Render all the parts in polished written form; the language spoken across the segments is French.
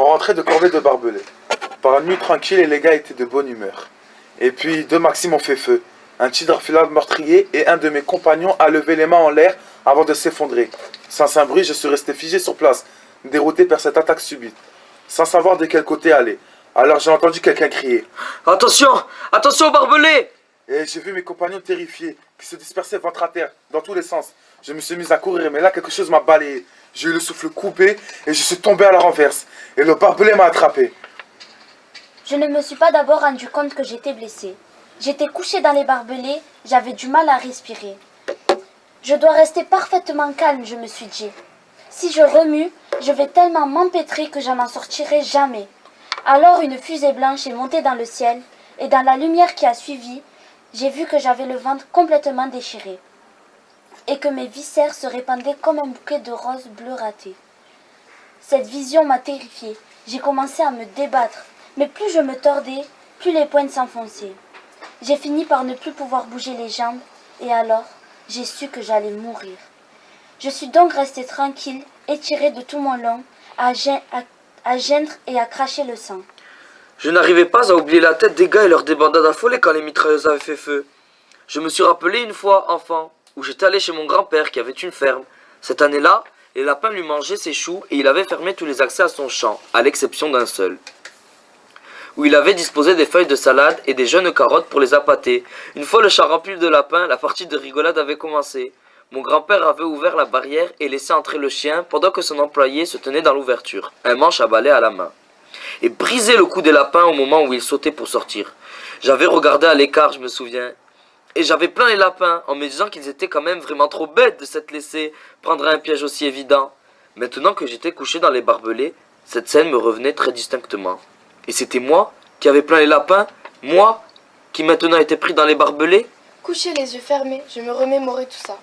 On rentrait de corvée de barbelés. Par une nuit tranquille et les gars étaient de bonne humeur. Et puis deux Maximes ont fait feu. Un tigre fila meurtrier et un de mes compagnons a levé les mains en l'air avant de s'effondrer. Sans un bruit, je suis resté figé sur place, dérouté par cette attaque subite, sans savoir de quel côté aller. Alors j'ai entendu quelqu'un crier. Attention! Attention au barbelé! Et j'ai vu mes compagnons terrifiés, qui se dispersaient ventre à terre, dans tous les sens. Je me suis mis à courir, mais là quelque chose m'a balayé. J'ai eu le souffle coupé et je suis tombé à la renverse. Et le barbelé m'a attrapé. Je ne me suis pas d'abord rendu compte que j'étais blessée. J'étais couchée dans les barbelés, j'avais du mal à respirer. Je dois rester parfaitement calme, je me suis dit. Si je remue, je vais tellement m'empêtrer que je n'en sortirai jamais. Alors une fusée blanche est montée dans le ciel, et dans la lumière qui a suivi, j'ai vu que j'avais le ventre complètement déchiré, et que mes viscères se répandaient comme un bouquet de roses bleues ratées. Cette vision m'a terrifiée. J'ai commencé à me débattre, mais plus je me tordais, plus les poings s'enfonçaient. J'ai fini par ne plus pouvoir bouger les jambes, et alors, j'ai su que j'allais mourir. Je suis donc restée tranquille, étirée de tout mon long, à geindre et à cracher le sang. Je n'arrivais pas à oublier la tête des gars et leurs débandades affolées quand les mitrailleuses avaient fait feu. Je me suis rappelé une fois, enfant, où j'étais allé chez mon grand-père qui avait une ferme. Cette année-là, les lapins lui mangeaient ses choux et il avait fermé tous les accès à son champ, à l'exception d'un seul, où il avait disposé des feuilles de salade et des jeunes carottes pour les appâter. Une fois le champ rempli de lapins, la partie de rigolade avait commencé. Mon grand-père avait ouvert la barrière et laissé entrer le chien pendant que son employé se tenait dans l'ouverture, un manche à balai à la main, et brisait le cou des lapins au moment où il sautait pour sortir. J'avais regardé à l'écart, je me souviens, et j'avais plaint les lapins en me disant qu'ils étaient quand même vraiment trop bêtes de s'être laissés prendre à un piège aussi évident. Maintenant que j'étais couché dans les barbelés, cette scène me revenait très distinctement. Et c'était moi qui avais plaint les lapins, moi qui maintenant étais pris dans les barbelés. Couché les yeux fermés, je me remémorais tout ça.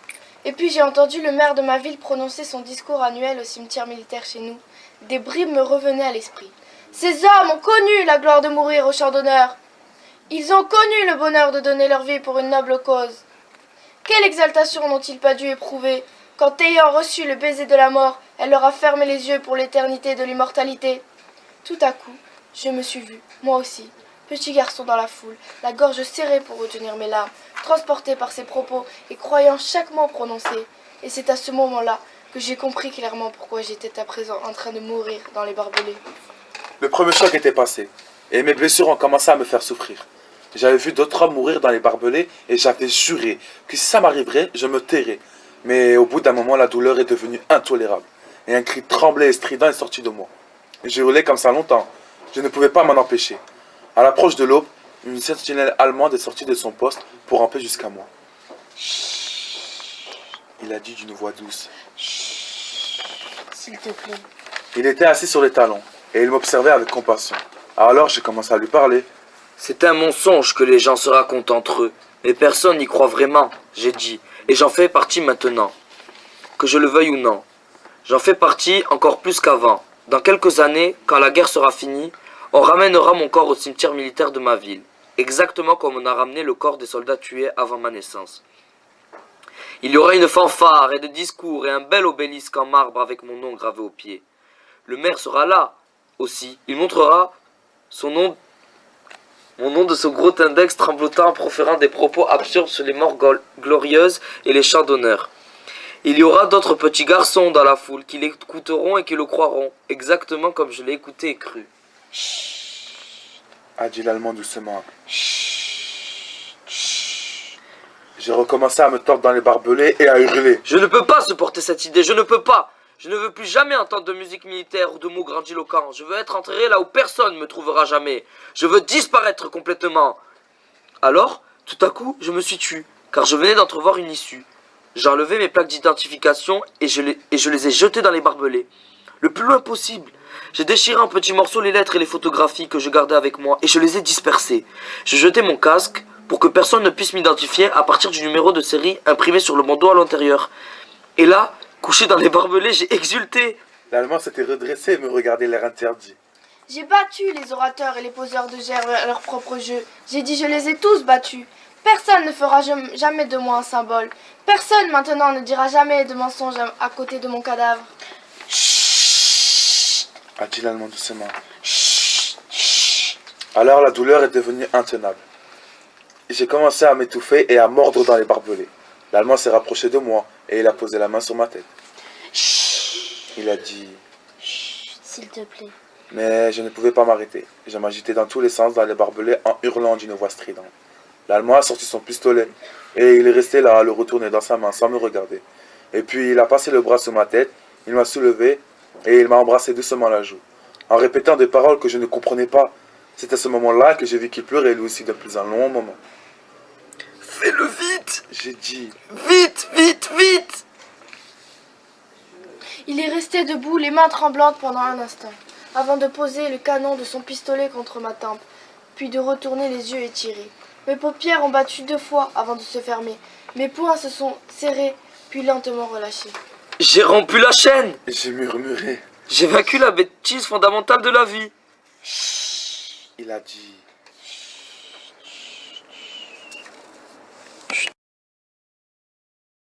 Et puis j'ai entendu le maire de ma ville prononcer son discours annuel au cimetière militaire chez nous. Des bribes me revenaient à l'esprit. Ces hommes ont connu la gloire de mourir au champ d'honneur. Ils ont connu le bonheur de donner leur vie pour une noble cause. Quelle exaltation n'ont-ils pas dû éprouver quand, ayant reçu le baiser de la mort, elle leur a fermé les yeux pour l'éternité de l'immortalité. Tout à coup, je me suis vue, moi aussi, petit garçon dans la foule, la gorge serrée pour retenir mes larmes, transporté par ses propos et croyant chaque mot prononcé. Et c'est à ce moment-là que j'ai compris clairement pourquoi j'étais à présent en train de mourir dans les barbelés. Le premier choc était passé, et mes blessures ont commencé à me faire souffrir. J'avais vu d'autres hommes mourir dans les barbelés, et j'avais juré que si ça m'arriverait, je me tairais. Mais au bout d'un moment, la douleur est devenue intolérable, et un cri tremblé et strident est sorti de moi. J'ai roulé comme ça longtemps, je ne pouvais pas m'en empêcher. À l'approche de l'aube, une sentinelle allemande est sortie de son poste pour ramper jusqu'à moi. Chut, il a dit d'une voix douce. Chut, s'il te plaît. Il était assis sur les talons, et il m'observait avec compassion. Alors j'ai commencé à lui parler. C'est un mensonge que les gens se racontent entre eux, mais personne n'y croit vraiment, j'ai dit, et j'en fais partie maintenant, que je le veuille ou non. J'en fais partie encore plus qu'avant. Dans quelques années, quand la guerre sera finie, on ramènera mon corps au cimetière militaire de ma ville, exactement comme on a ramené le corps des soldats tués avant ma naissance. Il y aura une fanfare et des discours et un bel obélisque en marbre avec mon nom gravé au pied. Le maire sera là aussi. Il montrera mon nom de ce gros index tremblotant en proférant des propos absurdes sur les morts glorieuses et les chants d'honneur. Il y aura d'autres petits garçons dans la foule qui l'écouteront et qui le croiront, exactement comme je l'ai écouté et cru. Chut, a dit l'Allemand doucement. Chut, chut. J'ai recommencé à me tordre dans les barbelés et à hurler. Je ne peux pas supporter cette idée, je ne peux pas. Je ne veux plus jamais entendre de musique militaire ou de mots grandiloquents. Je veux être enterré là où personne ne me trouvera jamais. Je veux disparaître complètement. Alors, tout à coup, je me suis tu, car je venais d'entrevoir une issue. J'ai enlevé mes plaques d'identification et je les ai jetées dans les barbelés. Le plus loin possible. J'ai déchiré en petits morceaux les lettres et les photographies que je gardais avec moi et je les ai dispersées. J'ai jeté mon casque pour que personne ne puisse m'identifier à partir du numéro de série imprimé sur le bandeau à l'intérieur. Et là, couché dans les barbelés, j'ai exulté. L'Allemand s'était redressé et me regardait l'air interdit. J'ai battu les orateurs et les poseurs de gerbe à leur propre jeu. J'ai dit je les ai tous battus. Personne ne fera jamais de moi un symbole. Personne maintenant ne dira jamais de mensonge à côté de mon cadavre. Chut, a dit l'Allemand doucement. Alors la douleur est devenue intenable. J'ai commencé à m'étouffer et à mordre dans les barbelés. L'Allemand s'est rapproché de moi et il a posé la main sur ma tête. Il a dit... S'il te plaît. Mais je ne pouvais pas m'arrêter. Je m'agitais dans tous les sens dans les barbelés en hurlant d'une voix stridente. L'Allemand a sorti son pistolet et il est resté là à le retourner dans sa main sans me regarder. Et puis il a passé le bras sur ma tête, il m'a soulevé et il m'a embrassé doucement la joue. En répétant des paroles que je ne comprenais pas. C'est à ce moment-là que j'ai vu qu'il pleurait lui aussi depuis un long moment. Fais-le vite! J'ai dit... Vite, vite, vite! Il est resté debout, les mains tremblantes pendant un instant, avant de poser le canon de son pistolet contre ma tempe, puis de retourner les yeux étirés. Mes paupières ont battu 2 fois avant de se fermer. Mes poings se sont serrés, puis lentement relâchés. J'ai rompu la chaîne! J'ai murmuré. J'ai vaincu la bêtise fondamentale de la vie. Il a dit...